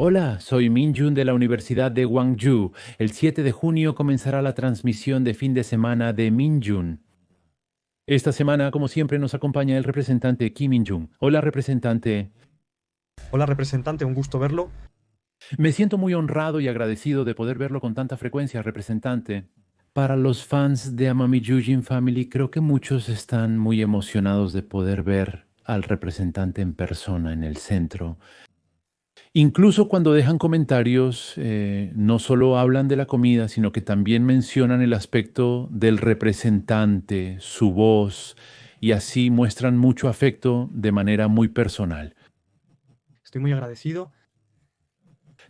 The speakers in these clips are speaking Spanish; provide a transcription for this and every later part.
Hola, soy Min Jun de la Universidad de Gwangju. El 7 de junio comenzará la transmisión de fin de semana de Min Jun. Esta semana, como siempre, nos acompaña el representante Kim Min Jun. Hola, representante. Hola representante, un gusto verlo. Me siento muy honrado y agradecido de poder verlo con tanta frecuencia, representante. Para los fans de Amami Yujin Family, creo que muchos están muy emocionados de poder ver al representante en persona en el centro. Incluso cuando dejan comentarios, no solo hablan de la comida, sino que también mencionan el aspecto del representante, su voz, y así muestran mucho afecto de manera muy personal. Estoy muy agradecido.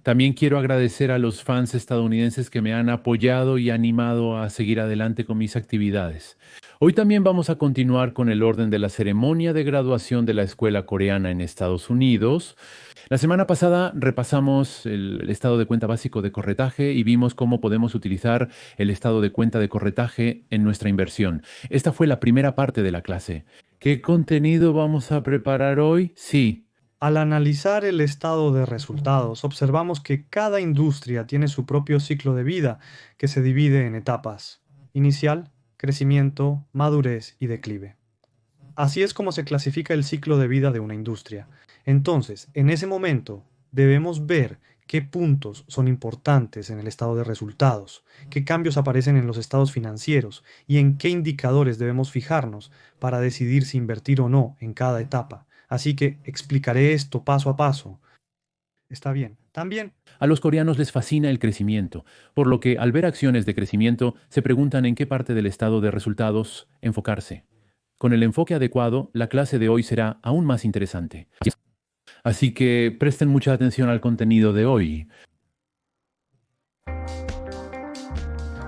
También quiero agradecer a los fans estadounidenses que me han apoyado y animado a seguir adelante con mis actividades. Hoy también vamos a continuar con el orden de la ceremonia de graduación de la escuela coreana en Estados Unidos. La semana pasada repasamos el estado de cuenta básico de corretaje y vimos cómo podemos utilizar el estado de cuenta de corretaje en nuestra inversión. Esta fue la primera parte de la clase. ¿Qué contenido vamos a preparar hoy? Sí. Al analizar el estado de resultados, observamos que cada industria tiene su propio ciclo de vida que se divide en etapas: inicial, crecimiento, madurez y declive. Así es como se clasifica el ciclo de vida de una industria. Entonces, en ese momento, debemos ver qué puntos son importantes en el estado de resultados, qué cambios aparecen en los estados financieros y en qué indicadores debemos fijarnos para decidir si invertir o no en cada etapa. Así que explicaré esto paso a paso. ¿Está bien? También A los coreanos les fascina el crecimiento, por lo que al ver acciones de crecimiento se preguntan en qué parte del estado de resultados enfocarse. Con el enfoque adecuado, la clase de hoy será aún más interesante. Así que presten mucha atención al contenido de hoy.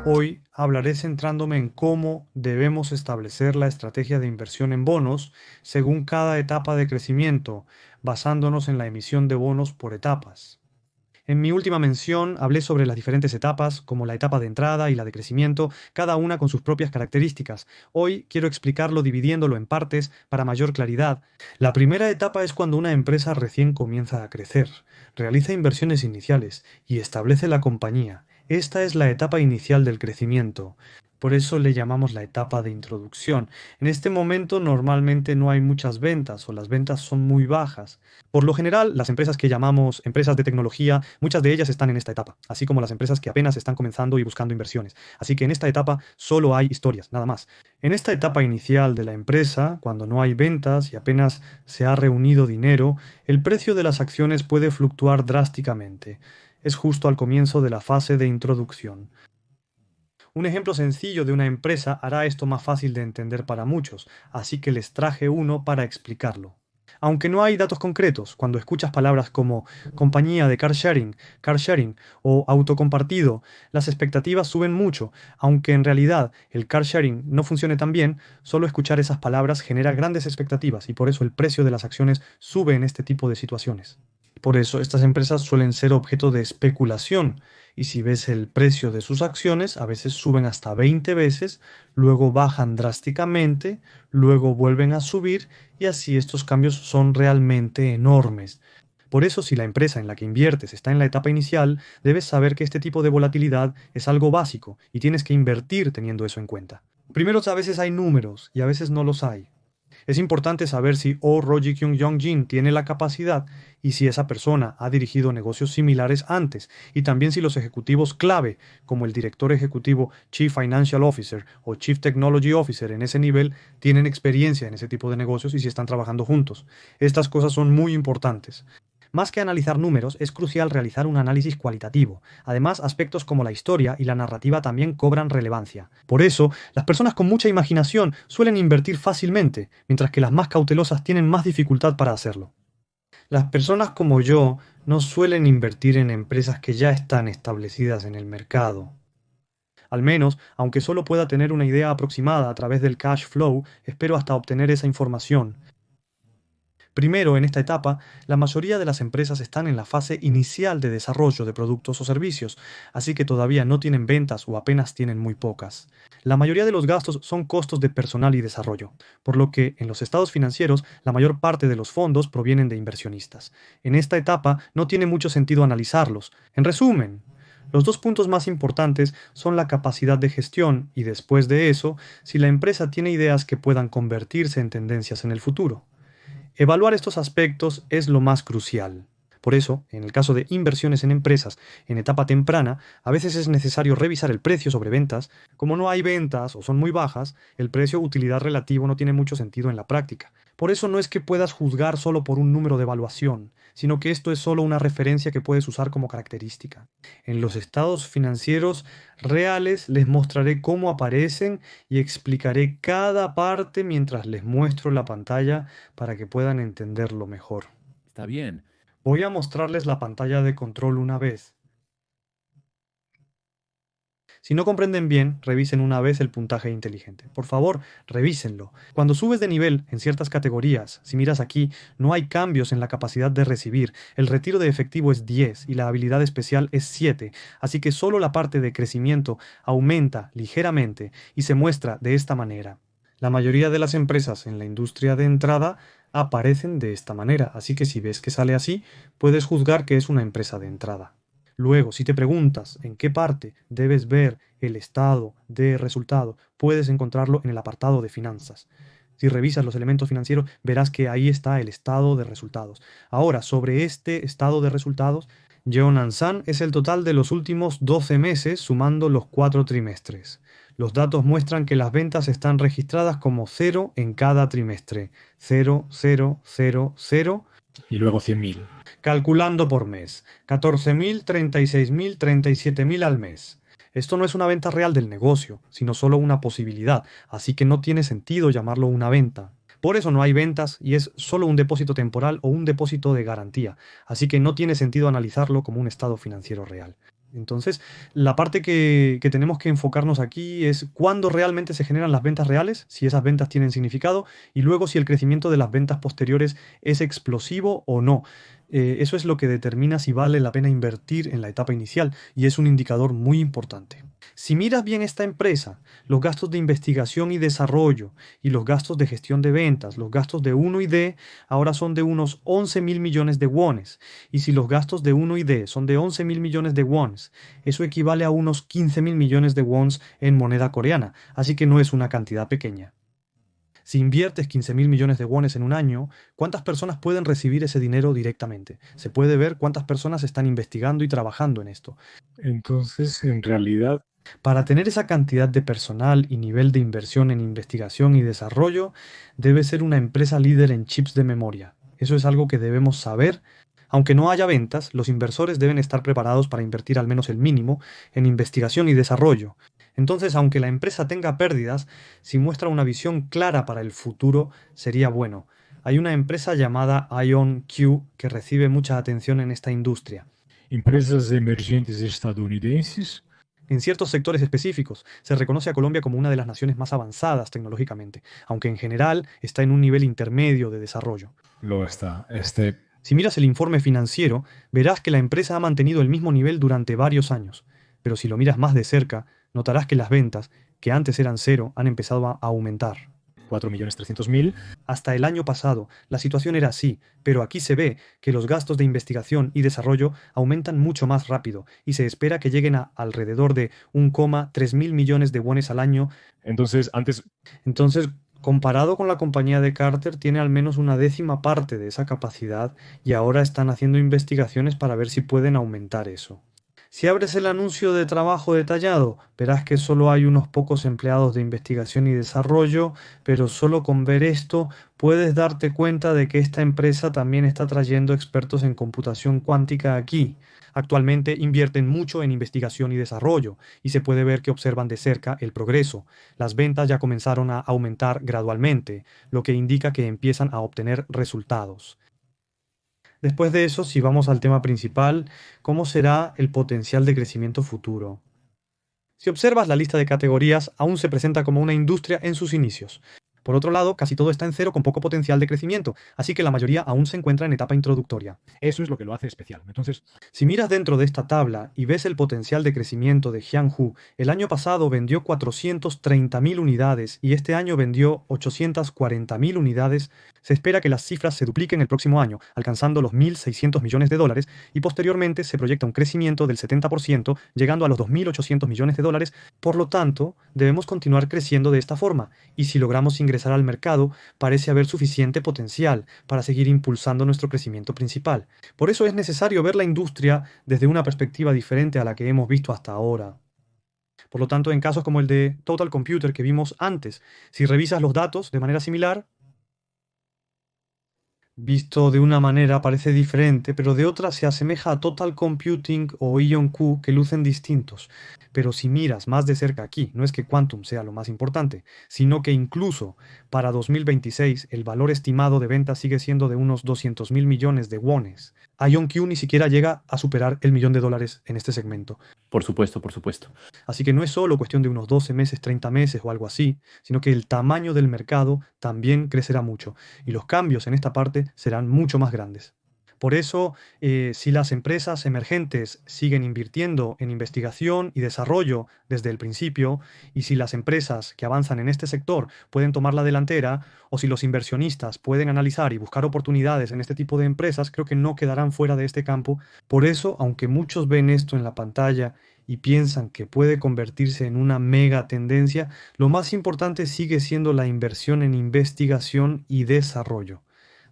hoy hablaré centrándome en cómo debemos establecer la estrategia de inversión en bonos según cada etapa de crecimiento, basándonos en la emisión de bonos por etapas. En mi última mención hablé sobre las diferentes etapas, como la etapa de entrada y la de crecimiento, cada una con sus propias características. Hoy quiero explicarlo dividiéndolo en partes para mayor claridad. La primera etapa es cuando una empresa recién comienza a crecer, realiza inversiones iniciales y establece la compañía. Esta es la etapa inicial del crecimiento. Por eso le llamamos la etapa de introducción. En este momento normalmente no hay muchas ventas o las ventas son muy bajas. Por lo general, las empresas que llamamos empresas de tecnología, muchas de ellas están en esta etapa, así como las empresas que apenas están comenzando y buscando inversiones. Así que en esta etapa solo hay historias, nada más. En esta etapa inicial de la empresa, cuando no hay ventas y apenas se ha reunido dinero, el precio de las acciones puede fluctuar drásticamente. Es justo al comienzo de la fase de introducción. Un ejemplo sencillo de una empresa hará esto más fácil de entender para muchos, así que les traje uno para explicarlo. Aunque no hay datos concretos, cuando escuchas palabras como compañía de car sharing o auto compartido, las expectativas suben mucho, aunque en realidad el car sharing no funcione tan bien, solo escuchar esas palabras genera grandes expectativas y por eso el precio de las acciones sube en este tipo de situaciones. Por eso estas empresas suelen ser objeto de especulación y si ves el precio de sus acciones, a veces suben hasta 20 veces, luego bajan drásticamente, luego vuelven a subir y así estos cambios son realmente enormes. Por eso, si la empresa en la que inviertes está en la etapa inicial, debes saber que este tipo de volatilidad es algo básico y tienes que invertir teniendo eso en cuenta. Primero, a veces hay números y a veces no los hay. Es importante saber si Oh Roji Kyung Jong Jin tiene la capacidad y si esa persona ha dirigido negocios similares antes, y también si los ejecutivos clave, como el director ejecutivo Chief Financial Officer o Chief Technology Officer en ese nivel, tienen experiencia en ese tipo de negocios y si están trabajando juntos. Estas cosas son muy importantes. Más que analizar números, es crucial realizar un análisis cualitativo. Además, aspectos como la historia y la narrativa también cobran relevancia. Por eso, las personas con mucha imaginación suelen invertir fácilmente, mientras que las más cautelosas tienen más dificultad para hacerlo. Las personas como yo no suelen invertir en empresas que ya están establecidas en el mercado. Al menos, aunque solo pueda tener una idea aproximada a través del cash flow, espero hasta obtener esa información. Primero, en esta etapa, la mayoría de las empresas están en la fase inicial de desarrollo de productos o servicios, así que todavía no tienen ventas o apenas tienen muy pocas. La mayoría de los gastos son costos de personal y desarrollo, por lo que en los estados financieros la mayor parte de los fondos provienen de inversionistas. En esta etapa no tiene mucho sentido analizarlos. En resumen, los dos puntos más importantes son la capacidad de gestión y después de eso, si la empresa tiene ideas que puedan convertirse en tendencias en el futuro. Evaluar estos aspectos es lo más crucial. Por eso, en el caso de inversiones en empresas en etapa temprana, a veces es necesario revisar el precio sobre ventas. Como no hay ventas o son muy bajas, el precio-utilidad relativo no tiene mucho sentido en la práctica. Por eso no es que puedas juzgar solo por un número de evaluación, sino que esto es solo una referencia que puedes usar como característica. En los estados financieros reales les mostraré cómo aparecen y explicaré cada parte mientras les muestro la pantalla para que puedan entenderlo mejor. Está bien. Voy a mostrarles la pantalla de control una vez. Si no comprenden bien, revisen una vez el puntaje inteligente. Por favor, revísenlo. Cuando subes de nivel en ciertas categorías, si miras aquí, no hay cambios en la capacidad de recibir. El retiro de efectivo es 10 y la habilidad especial es 7, así que solo la parte de crecimiento aumenta ligeramente y se muestra de esta manera. La mayoría de las empresas en la industria de entrada aparecen de esta manera, así que si ves que sale así, puedes juzgar que es una empresa de entrada. Luego, si te preguntas en qué parte debes ver el estado de resultado, puedes encontrarlo en el apartado de finanzas. Si revisas los elementos financieros, verás que ahí está el estado de resultados. Ahora, sobre este estado de resultados, Jeonansan es el total de los últimos 12 meses sumando los 4 trimestres. Los datos muestran que las ventas están registradas como 0 en cada trimestre. 0, 0, 0, 0. Y luego 100.000. Calculando por mes. 14.000, 36.000, 37.000 al mes. Esto no es una venta real del negocio, sino solo una posibilidad, así que no tiene sentido llamarlo una venta. Por eso no hay ventas y es solo un depósito temporal o un depósito de garantía, así que no tiene sentido analizarlo como un estado financiero real. Entonces, la parte que tenemos que enfocarnos aquí es cuándo realmente se generan las ventas reales, si esas ventas tienen significado, y luego si el crecimiento de las ventas posteriores es explosivo o no. Eso es lo que determina si vale la pena invertir en la etapa inicial y es un indicador muy importante. Si miras bien esta empresa, los gastos de investigación y desarrollo y los gastos de gestión de ventas, los gastos de 1 y D, ahora son de unos 11.000 millones de wones. Y si los gastos de 1 y D son de 11.000 millones de wones, eso equivale a unos 15.000 millones de wons en moneda coreana, así que no es una cantidad pequeña. Si inviertes 15.000 millones de wones en un año, ¿cuántas personas pueden recibir ese dinero directamente? Se puede ver cuántas personas están investigando y trabajando en esto. Entonces, en realidad, Para tener esa cantidad de personal y nivel de inversión en investigación y desarrollo, debe ser una empresa líder en chips de memoria. Eso es algo que debemos saber. Aunque no haya ventas, los inversores deben estar preparados para invertir al menos el mínimo en investigación y desarrollo. Entonces, aunque la empresa tenga pérdidas, si muestra una visión clara para el futuro, sería bueno. Hay una empresa llamada IonQ que recibe mucha atención en esta industria. empresas emergentes estadunidenses. En ciertos sectores específicos, se reconoce a Colombia como una de las naciones más avanzadas tecnológicamente, aunque en general está en un nivel intermedio de desarrollo. Lo está. Si miras el informe financiero, verás que la empresa ha mantenido el mismo nivel durante varios años. Pero si lo miras más de cerca, notarás que las ventas, que antes eran 0, han empezado a aumentar. 4.300.000. Hasta el año pasado, la situación era así, pero aquí se ve que los gastos de investigación y desarrollo aumentan mucho más rápido y se espera que lleguen a alrededor de 1,3 mil millones de wones al año. Entonces, Entonces, comparado con la compañía de Carter, tiene al menos una décima parte de esa capacidad y ahora están haciendo investigaciones para ver si pueden aumentar eso. Si abres el anuncio de trabajo detallado, verás que solo hay unos pocos empleados de investigación y desarrollo, pero solo con ver esto puedes darte cuenta de que esta empresa también está trayendo expertos en computación cuántica aquí. Actualmente invierten mucho en investigación y desarrollo, y se puede ver que observan de cerca el progreso. Las ventas ya comenzaron a aumentar gradualmente, lo que indica que empiezan a obtener resultados. Después de eso, si vamos al tema principal, ¿cómo será el potencial de crecimiento futuro? Si observas la lista de categorías, aún se presenta como una industria en sus inicios. Por otro lado, casi todo está en cero con poco potencial de crecimiento, así que la mayoría aún se encuentra en etapa introductoria. Eso es lo que lo hace especial. Entonces, Si miras dentro de esta tabla y ves el potencial de crecimiento de Jianghu, el año pasado vendió 430.000 unidades y este año vendió 840.000 unidades. Se espera que las cifras se dupliquen el próximo año, alcanzando los 1.600 millones de dólares, y posteriormente se proyecta un crecimiento del 70%, llegando a los 2.800 millones de dólares. Por lo tanto, debemos continuar creciendo de esta forma, y si logramos ingresar al mercado, parece haber suficiente potencial para seguir impulsando nuestro crecimiento principal. Por eso es necesario ver la industria desde una perspectiva diferente a la que hemos visto hasta ahora. Por lo tanto, en casos como el de Total Computer que vimos antes, si revisas los datos de manera similar, visto de una manera parece diferente, pero de otra se asemeja a Total Computing o IonQ, que lucen distintos. Pero si miras más de cerca aquí, no es que Quantum sea lo más importante, sino que incluso para 2026 el valor estimado de ventas sigue siendo de unos 200.000 millones de wones. IonQ ni siquiera llega a superar el millón de dólares en este segmento. Por supuesto, por supuesto. Así que no es solo cuestión de unos 12 meses, 30 meses o algo así, sino que el tamaño del mercado también crecerá mucho y los cambios en esta parte serán mucho más grandes. Por eso, si las empresas emergentes siguen invirtiendo en investigación y desarrollo desde el principio, y si las empresas que avanzan en este sector pueden tomar la delantera, o si los inversionistas pueden analizar y buscar oportunidades en este tipo de empresas, creo que no quedarán fuera de este campo. Por eso, aunque muchos ven esto en la pantalla y piensan que puede convertirse en una mega tendencia, lo más importante sigue siendo la inversión en investigación y desarrollo.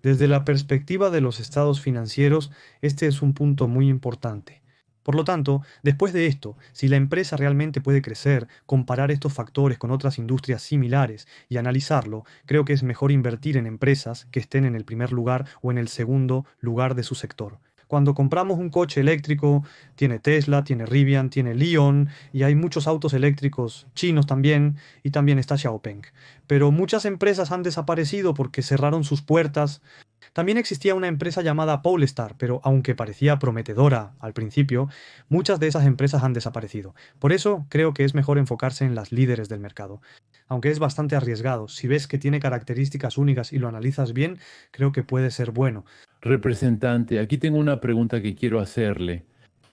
Desde la perspectiva de los estados financieros, este es un punto muy importante. Por lo tanto, después de esto, si la empresa realmente puede crecer, comparar estos factores con otras industrias similares y analizarlo, creo que es mejor invertir en empresas que estén en el primer lugar o en el segundo lugar de su sector. Cuando compramos un coche eléctrico, tiene Tesla, tiene Rivian, tiene Li-On, y hay muchos autos eléctricos chinos también, y también está Xiaopeng. Pero muchas empresas han desaparecido porque cerraron sus puertas. También existía una empresa llamada Polestar, pero aunque parecía prometedora al principio, muchas de esas empresas han desaparecido. Por eso creo que es mejor enfocarse en las líderes del mercado. Aunque es bastante arriesgado, si ves que tiene características únicas y lo analizas bien, creo que puede ser bueno. Representante, aquí tengo una pregunta que quiero hacerle.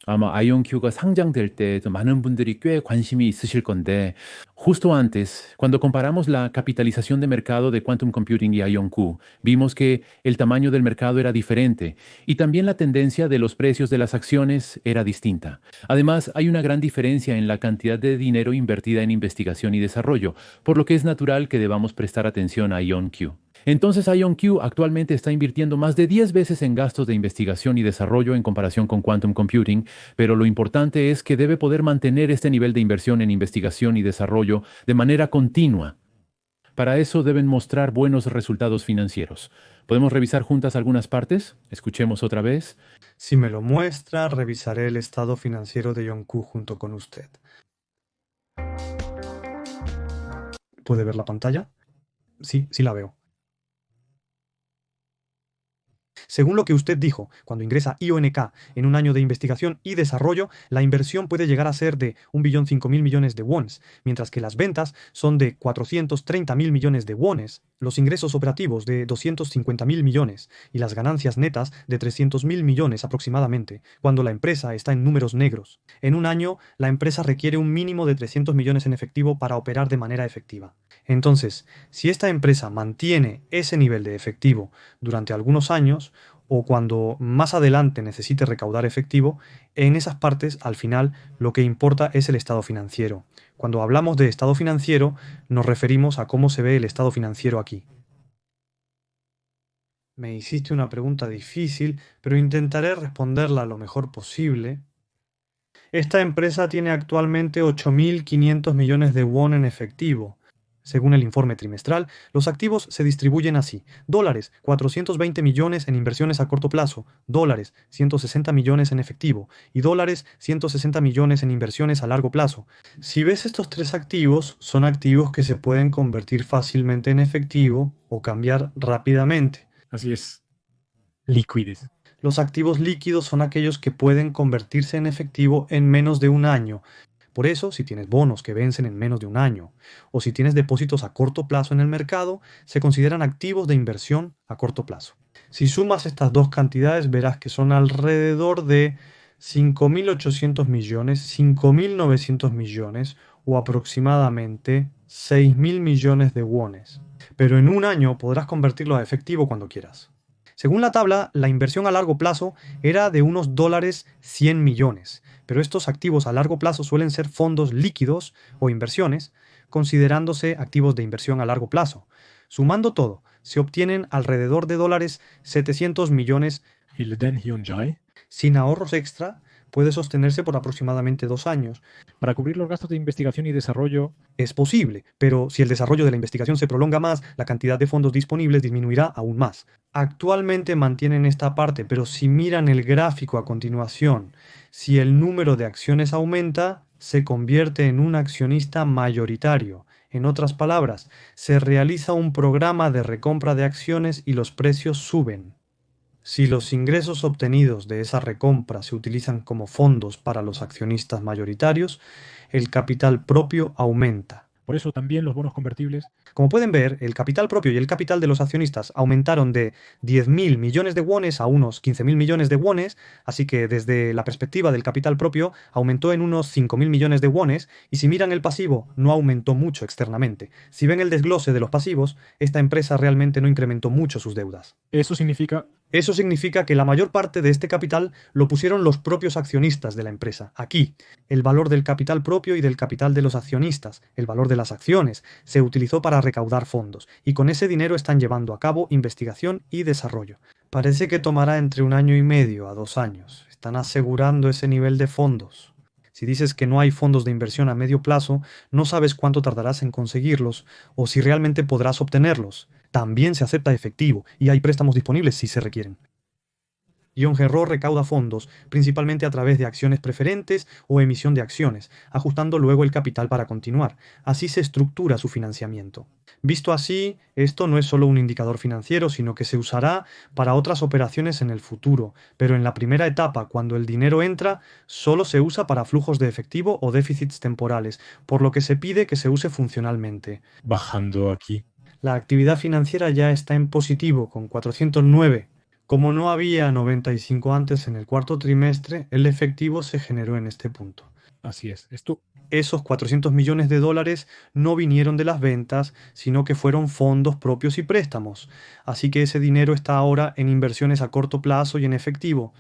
아마 아이온큐가 상장될 때 좀 많은 분들이 꽤 관심이 있으실 건데, justo antes, cuando comparamos la capitalización de mercado de Quantum Computing y IonQ, vimos que el tamaño del mercado era diferente y también la tendencia de los precios de las acciones era distinta. Además, hay una gran diferencia en la cantidad de dinero invertida en investigación y desarrollo, por lo que es natural que debamos prestar atención a IonQ. Entonces IonQ actualmente está invirtiendo más de 10 veces en gastos de investigación y desarrollo en comparación con Quantum Computing, pero lo importante es que debe poder mantener este nivel de inversión en investigación y desarrollo de manera continua. Para eso deben mostrar buenos resultados financieros. ¿Podemos revisar juntas algunas partes? Escuchemos otra vez. Si me lo muestra, revisaré el estado financiero de IonQ junto con usted. ¿Puede ver la pantalla? Sí, sí la veo. Según lo que usted dijo, cuando ingresa IONK en un año de investigación y desarrollo, la inversión puede llegar a ser de 1.005.000 millones de wones, mientras que las ventas son de 430.000 millones de wones, los ingresos operativos de 250.000 millones y las ganancias netas de 300.000 millones aproximadamente, cuando la empresa está en números negros. En un año, la empresa requiere un mínimo de 300 millones en efectivo para operar de manera efectiva. Entonces, si esta empresa mantiene ese nivel de efectivo durante algunos años, o cuando más adelante necesite recaudar efectivo, en esas partes, al final, lo que importa es el estado financiero. Cuando hablamos de estado financiero, nos referimos a cómo se ve el estado financiero aquí. Me hiciste una pregunta difícil, pero intentaré responderla lo mejor posible. Esta empresa tiene actualmente 8.500 millones de won en efectivo. Según el informe trimestral, los activos se distribuyen así: dólares 420 millones en inversiones a corto plazo, dólares 160 millones en efectivo y dólares 160 millones en inversiones a largo plazo. Si ves estos tres activos, son activos que se pueden convertir fácilmente en efectivo o cambiar rápidamente. así es. Liquidez. Los activos líquidos son aquellos que pueden convertirse en efectivo en menos de un año. Por eso, si tienes bonos que vencen en menos de un año, o si tienes depósitos a corto plazo en el mercado, se consideran activos de inversión a corto plazo. Si sumas estas dos cantidades, verás que son alrededor de 5.800 millones, 5.900 millones o aproximadamente 6.000 millones de wones. Pero en un año podrás convertirlo a efectivo cuando quieras. Según la tabla, la inversión a largo plazo era de unos dólares 100 millones, pero estos activos a largo plazo suelen ser fondos líquidos o inversiones, considerándose activos de inversión a largo plazo. Sumando todo, se obtienen alrededor de dólares 700 millones. Il Den Hyunjae, Sin ahorros extra, puede sostenerse por aproximadamente 2 años. para cubrir los gastos de investigación y desarrollo. Es posible, pero si el desarrollo de la investigación se prolonga más, la cantidad de fondos disponibles disminuirá aún más. Actualmente mantienen esta parte, pero si miran el gráfico a continuación, si el número de acciones aumenta, se convierte en un accionista mayoritario. En otras palabras, se realiza un programa de recompra de acciones y los precios suben. Si los ingresos obtenidos de esa recompra se utilizan como fondos para los accionistas mayoritarios, el capital propio aumenta. Por eso también los bonos convertibles. Como pueden ver, el capital propio y el capital de los accionistas aumentaron de 10.000 millones de wones a unos 15.000 millones de wones, así que desde la perspectiva del capital propio aumentó en unos 5.000 millones de wones, y si miran el pasivo, no aumentó mucho externamente. Si ven el desglose de los pasivos, esta empresa realmente no incrementó mucho sus deudas. Eso significa Eso significa que la mayor parte de este capital lo pusieron los propios accionistas de la empresa. Aquí, el valor del capital propio y del capital de los accionistas, el valor de las acciones, se utilizó para recaudar fondos, y con ese dinero están llevando a cabo investigación y desarrollo. Parece que tomará entre 1 año y medio a 2 años. Están asegurando ese nivel de fondos. Si dices que no hay fondos de inversión a medio plazo, no sabes cuánto tardarás en conseguirlos o si realmente podrás obtenerlos. También se acepta efectivo y hay préstamos disponibles si se requieren. Yongerro recauda fondos, principalmente a través de acciones preferentes o emisión de acciones, ajustando luego el capital para continuar. Así se estructura su financiamiento. Visto así, esto no es solo un indicador financiero, sino que se usará para otras operaciones en el futuro, pero en la primera etapa, cuando el dinero entra, solo se usa para flujos de efectivo o déficits temporales, por lo que se pide que se use funcionalmente. bajando aquí. La actividad financiera ya está en positivo, con 409. Como no había 95 antes en el cuarto trimestre, el efectivo se generó en este punto. Así es. Esto Esos 400 millones de dólares no vinieron de las ventas, sino que fueron fondos propios y préstamos. Así que ese dinero está ahora en inversiones a corto plazo y en efectivo.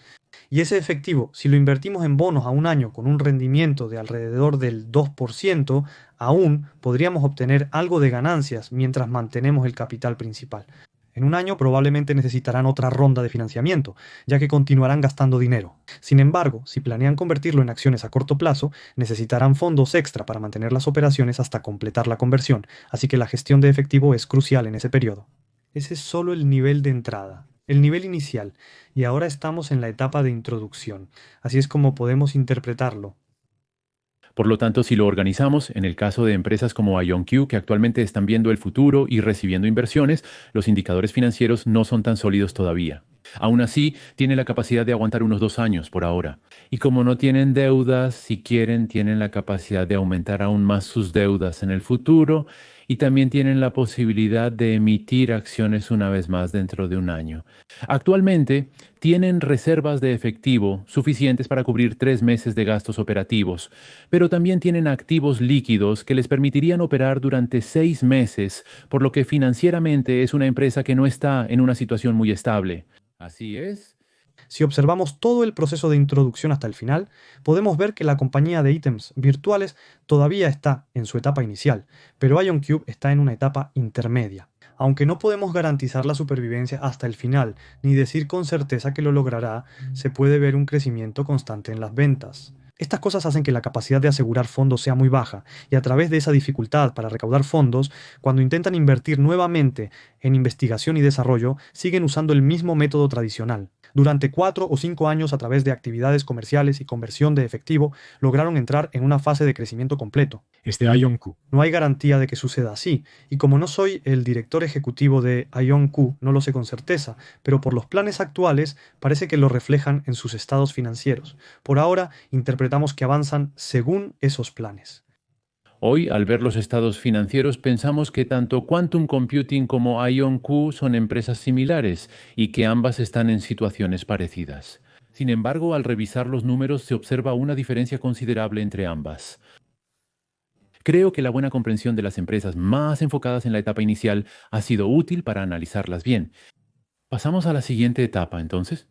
Y ese efectivo, si lo invertimos en bonos a un año con un rendimiento de alrededor del 2%, aún podríamos obtener algo de ganancias mientras mantenemos el capital principal. En un año probablemente necesitarán otra ronda de financiamiento, ya que continuarán gastando dinero. Sin embargo, si planean convertirlo en acciones a corto plazo, necesitarán fondos extra para mantener las operaciones hasta completar la conversión, así que la gestión de efectivo es crucial en ese periodo. Ese es solo el nivel de entrada, el nivel inicial, y ahora estamos en la etapa de introducción. Así es como podemos interpretarlo. Por lo tanto, si lo organizamos, en el caso de empresas como IonQ, que actualmente están viendo el futuro y recibiendo inversiones, los indicadores financieros no son tan sólidos todavía. Aún así, tiene la capacidad de aguantar unos 2 años por ahora. Y como no tienen deudas, si quieren, tienen la capacidad de aumentar aún más sus deudas en el futuro y también tienen la posibilidad de emitir acciones una vez más dentro de un año. Actualmente, tienen reservas de efectivo suficientes para cubrir 3 meses de gastos operativos, pero también tienen activos líquidos que les permitirían operar durante 6 meses, por lo que financieramente es una empresa que no está en una situación muy estable. Así es. Si observamos todo el proceso de introducción hasta el final, podemos ver que la compañía de ítems virtuales todavía está en su etapa inicial, pero IonQ está en una etapa intermedia. Aunque no podemos garantizar la supervivencia hasta el final, ni decir con certeza que lo logrará, se puede ver un crecimiento constante en las ventas. Estas cosas hacen que la capacidad de asegurar fondos sea muy baja, y a través de esa dificultad para recaudar fondos, cuando intentan invertir nuevamente en investigación y desarrollo, siguen usando el mismo método tradicional. Durante 4 o 5 años, a través de actividades comerciales y conversión de efectivo, lograron entrar en una fase de crecimiento completo. IonQ. No hay garantía de que suceda así, y como no soy el director ejecutivo de IonQ, no lo sé con certeza, pero por los planes actuales parece que lo reflejan en sus estados financieros. Por ahora, interpretamos que avanzan según esos planes. Hoy, al ver los estados financieros, pensamos que tanto Quantum Computing como IonQ son empresas similares y que ambas están en situaciones parecidas. Sin embargo, al revisar los números se observa una diferencia considerable entre ambas. Creo que la buena comprensión de las empresas más enfocadas en la etapa inicial ha sido útil para analizarlas bien. Pasamos a la siguiente etapa, entonces.